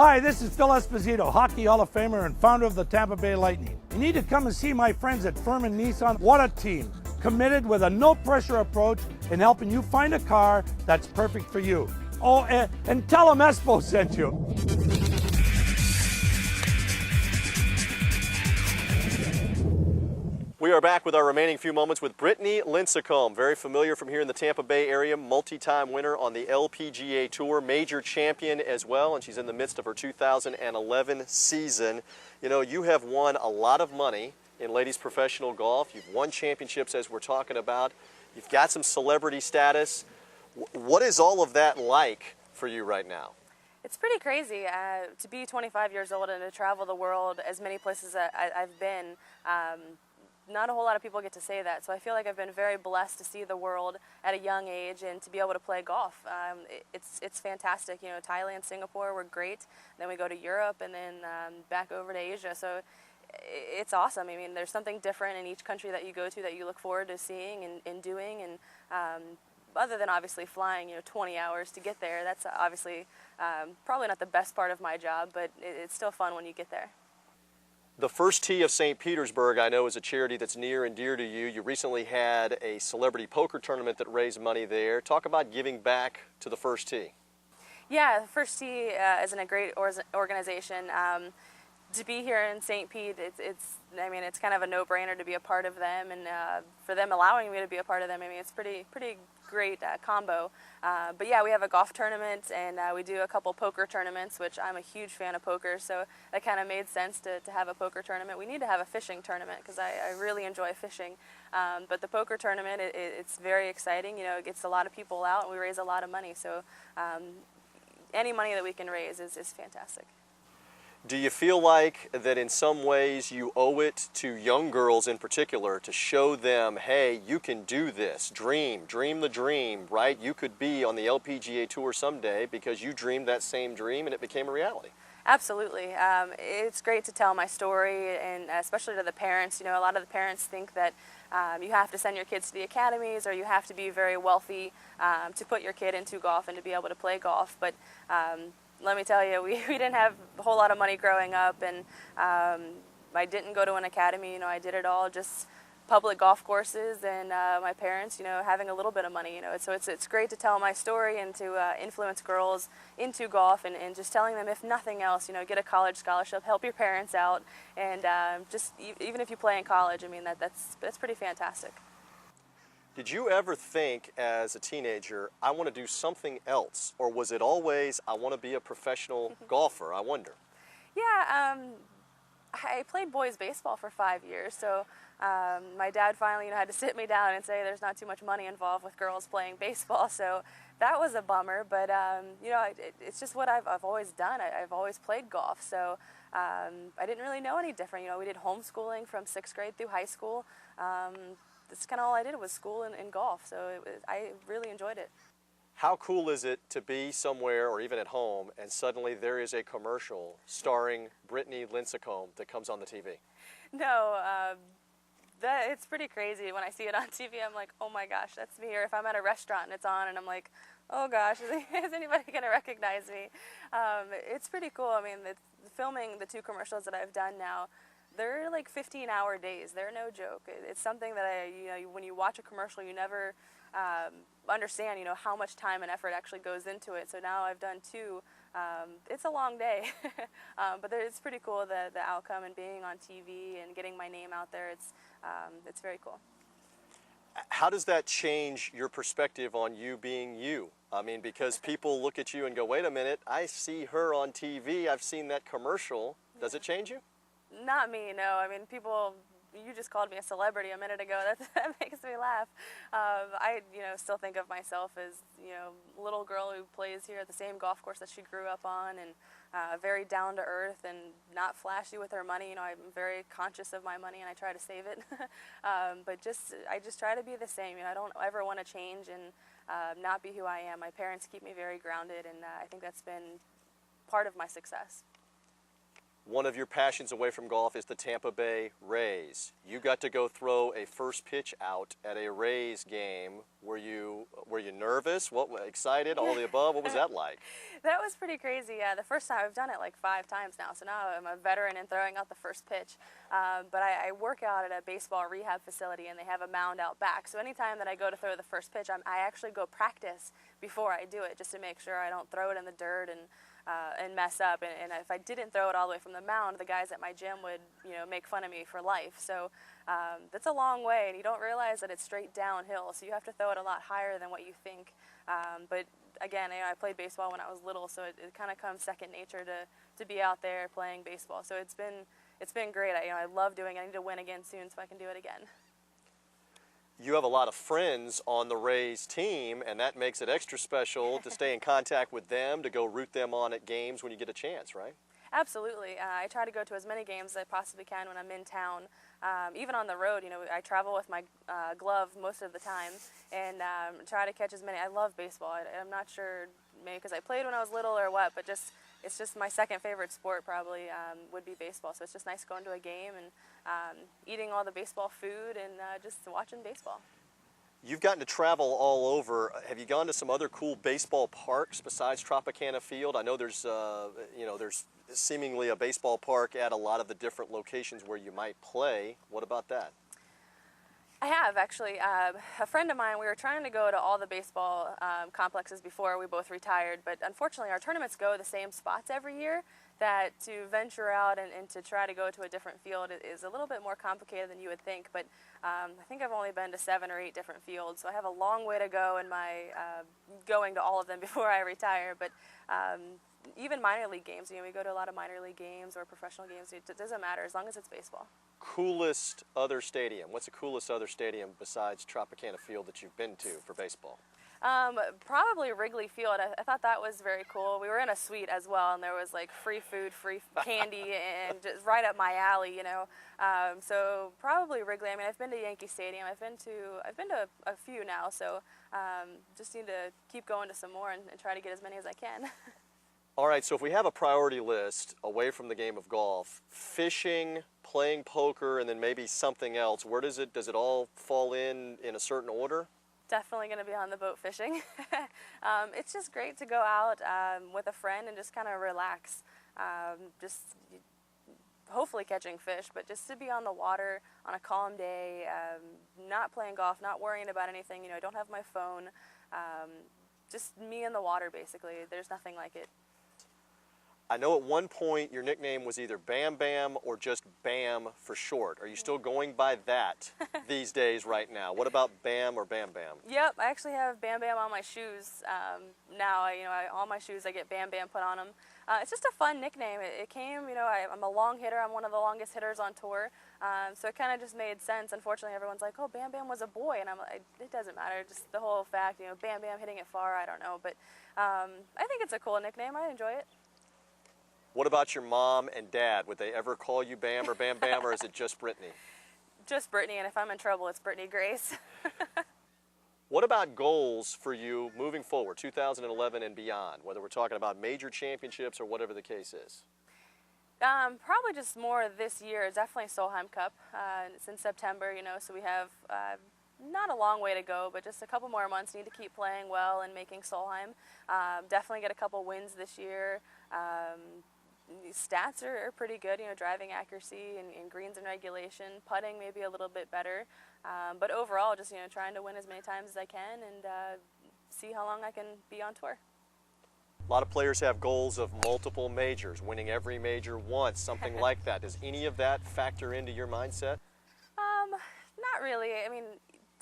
Hi, this is Phil Esposito, Hockey Hall of Famer and founder of the Tampa Bay Lightning. You need to come and see my friends at Furman Nissan. What a team, committed with a no-pressure approach in helping you find a car that's perfect for you. Oh, and tell them Espo sent you. We are back with our remaining few moments with Brittany Lincecum, very familiar from here in the Tampa Bay area, multi-time winner on the LPGA Tour, major champion as well, and she's in the midst of her 2011 season. You know, you have won a lot of money in ladies professional golf. You've won championships, as we're talking about. You've got some celebrity status. What is all of that like for you right now? It's pretty crazy to be 25 years old and to travel the world as many places I've been. Not a whole lot of people get to say that, so I feel like I've been very blessed to see the world at a young age and to be able to play golf. It's fantastic. You know, Thailand, Singapore were great. Then we go to Europe and then back over to Asia. So it's awesome. I mean, there's something different in each country that you go to that you look forward to seeing and doing. And other than obviously flying, 20 hours to get there, that's obviously probably not the best part of my job, but it's still fun when you get there. The First Tee of St. Petersburg, I know, is a charity that's near and dear to you. You recently had a celebrity poker tournament that raised money there. Talk about giving back to the First Tee. Yeah, the First Tee is a great organization. To be here in St. Pete, it's kind of a no-brainer to be a part of them, and for them allowing me to be a part of them, it's pretty great combo. But yeah, we have a golf tournament, and we do a couple poker tournaments, which I'm a huge fan of poker, so that kind of made sense to have a poker tournament. We need to have a fishing tournament because I really enjoy fishing. But the poker tournament, it's very exciting. It gets a lot of people out, and we raise a lot of money. So any money that we can raise is fantastic. Do you feel like that in some ways you owe it to young girls in particular to show them, hey, you can do this, dream the dream, right? You could be on the LPGA Tour someday because you dreamed that same dream and it became a reality. Absolutely. It's great to tell my story, and especially to the parents. A lot of the parents think that you have to send your kids to the academies or you have to be very wealthy to put your kid into golf and to be able to play golf. But let me tell you, we didn't have a whole lot of money growing up, and I didn't go to an academy. I did it all just public golf courses and my parents, having a little bit of money. So it's great to tell my story and to influence girls into golf and just telling them, if nothing else, get a college scholarship, help your parents out, and just even if you play in college, that's pretty fantastic. Did you ever think as a teenager, I want to do something else? Or was it always, I want to be a professional golfer? I wonder. Yeah, I played boys baseball for 5 years, so my dad finally had to sit me down and say there's not too much money involved with girls playing baseball, so that was a bummer, but it's just what I've always done. I've always played golf, so I didn't really know any different. We did homeschooling from 6th grade through high school. That's kind of all I did was school and golf, so I really enjoyed it. How cool is it to be somewhere or even at home and suddenly there is a commercial starring Brittany Lincecum that comes on the TV? No, it's pretty crazy. When I see it on TV, I'm like, oh my gosh, that's me. Or if I'm at a restaurant and it's on and I'm like, oh gosh, is anybody going to recognize me? It's pretty cool. Filming the 2 commercials that I've done now, they're like 15-hour days. They're no joke. It's something that when you watch a commercial, you never understand, how much time and effort actually goes into it. So now I've done 2. It's a long day, but it's pretty cool, the outcome and being on TV and getting my name out there. It's very cool. How does that change your perspective on you being you? Because people look at you and go, wait a minute, I see her on TV. I've seen that commercial. Does it change you? Not me, no. People, you just called me a celebrity a minute ago. That makes me laugh. I, still think of myself as, a little girl who plays here at the same golf course that she grew up on, and very down to earth and not flashy with her money. I'm very conscious of my money and I try to save it. But I just try to be the same. I don't ever want to change and not be who I am. My parents keep me very grounded, and I think that's been part of my success. One of your passions away from golf is the Tampa Bay Rays. You got to go throw a first pitch out at a Rays game. Were you nervous? Excited? All the above? What was that like? That was pretty crazy. Yeah, the first time I've done it like 5 times now, so now I'm a veteran in throwing out the first pitch. But I work out at a baseball rehab facility, and they have a mound out back. So anytime that I go to throw the first pitch, I actually go practice before I do it, just to make sure I don't throw it in the dirt and mess up. And if I didn't throw it all the way from the mound, the guys at my gym would, make fun of me for life. So that's a long way, and you don't realize that it's straight downhill. So you have to throw it a lot higher than what you think. But again, I played baseball when I was little, so it kind of comes second nature to be out there playing baseball. So it's been great. I love doing it. I need to win again soon so I can do it again. You have a lot of friends on the Rays team, and that makes it extra special to stay in contact with them, to go root them on at games when you get a chance, right? Absolutely. I try to go to as many games as I possibly can when I'm in town. Even on the road, I travel with my glove most of the time, and try to catch as many. I love baseball. I'm not sure, maybe because I played when I was little or what, but it's just my second favorite sport probably would be baseball. So it's just nice going to a game and eating all the baseball food and just watching baseball. You've gotten to travel all over. Have you gone to some other cool baseball parks besides Tropicana Field? I know there's seemingly a baseball park at a lot of the different locations where you might play. What about that? I have, actually. A friend of mine, we were trying to go to all the baseball complexes before we both retired, but unfortunately our tournaments go the same spots every year, that to venture out and to try to go to a different field is a little bit more complicated than you would think. But I think I've only been to 7 or 8 different fields, so I have a long way to go in my going to all of them before I retire. But even minor league games, we go to a lot of minor league games or professional games. It doesn't matter as long as it's baseball. Coolest other stadium? What's the coolest other stadium besides Tropicana Field that you've been to for baseball? Probably Wrigley Field. I thought that was very cool. We were in a suite as well, and there was like free food, free candy, and just right up my alley, So probably Wrigley. I mean, I've been to Yankee Stadium. I've been to a few now, so just need to keep going to some more and try to get as many as I can. All right, so if we have a priority list away from the game of golf, fishing, playing poker, and then maybe something else, where does it all fall in a certain order? Definitely going to be on the boat fishing. It's just great to go out with a friend and just kind of relax. Just hopefully catching fish, but just to be on the water on a calm day, not playing golf, not worrying about anything. I don't have my phone. Just me and the water, basically. There's nothing like it. I know at one point your nickname was either Bam Bam or just Bam for short. Are you still going by that these days right now? What about Bam or Bam Bam? Yep, I actually have Bam Bam on my shoes now. All my shoes, I get Bam Bam put on them. It's just a fun nickname. It came, I'm a long hitter. I'm one of the longest hitters on tour. So it kind of just made sense. Unfortunately, everyone's like, oh, Bam Bam was a boy. And I'm like, it doesn't matter. Just the whole fact, Bam Bam hitting it far, I don't know. But I think it's a cool nickname. I enjoy it. What about your mom and dad? Would they ever call you Bam or Bam Bam, or is it just Brittany? Just Brittany, and if I'm in trouble, it's Brittany Grace. What about goals for you moving forward, 2011 and beyond, whether we're talking about major championships or whatever the case is? Probably just more this year. Definitely Solheim Cup. It's in September, so we have not a long way to go, but just a couple more months. Need to keep playing well and making Solheim. Definitely get a couple wins this year. Stats are pretty good, driving accuracy and greens and regulation, putting maybe a little bit better, but overall just trying to win as many times as I can and see how long I can be on tour. A lot of players have goals of multiple majors, winning every major once, something like that. Does any of that factor into your mindset? Not really. I mean,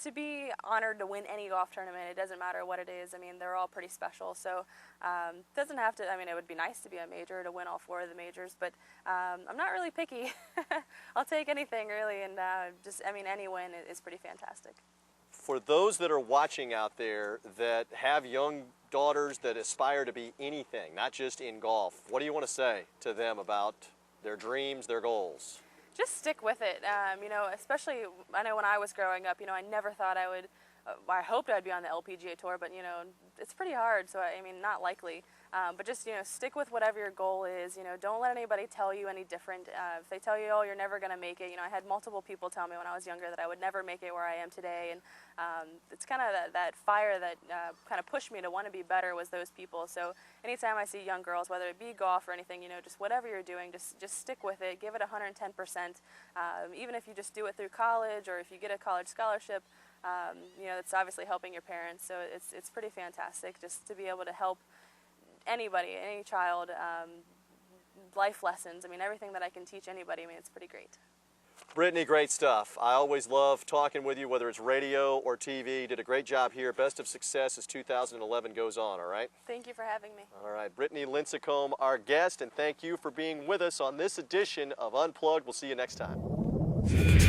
to be honored to win any golf tournament, it doesn't matter what it is. I mean, they're all pretty special. So it doesn't have to, it would be nice to be a major, to win all 4 of the majors, but I'm not really picky. I'll take anything, really, and any win is pretty fantastic. For those that are watching out there that have young daughters that aspire to be anything, not just in golf, what do you want to say to them about their dreams, their goals? Just stick with it. Especially, I know when I was growing up, I never thought I hoped I'd be on the LPGA Tour, but, it's pretty hard, so, not likely. But just, stick with whatever your goal is. Don't let anybody tell you any different. If they tell you, oh, you're never going to make it, I had multiple people tell me when I was younger that I would never make it where I am today. And it's kind of that fire that kind of pushed me to want to be better was those people. So anytime I see young girls, whether it be golf or anything, just whatever you're doing, just stick with it. Give it 110%. Even if you just do it through college or if you get a college scholarship, it's obviously helping your parents. So it's pretty fantastic just to be able to help anybody, any child, life lessons. Everything that I can teach anybody, it's pretty great. Brittany, great stuff. I always love talking with you, whether it's radio or TV. You did a great job here. Best of success as 2011 goes on, all right? Thank you for having me. All right, Brittany Lincecum, our guest, and thank you for being with us on this edition of Unplugged. We'll see you next time.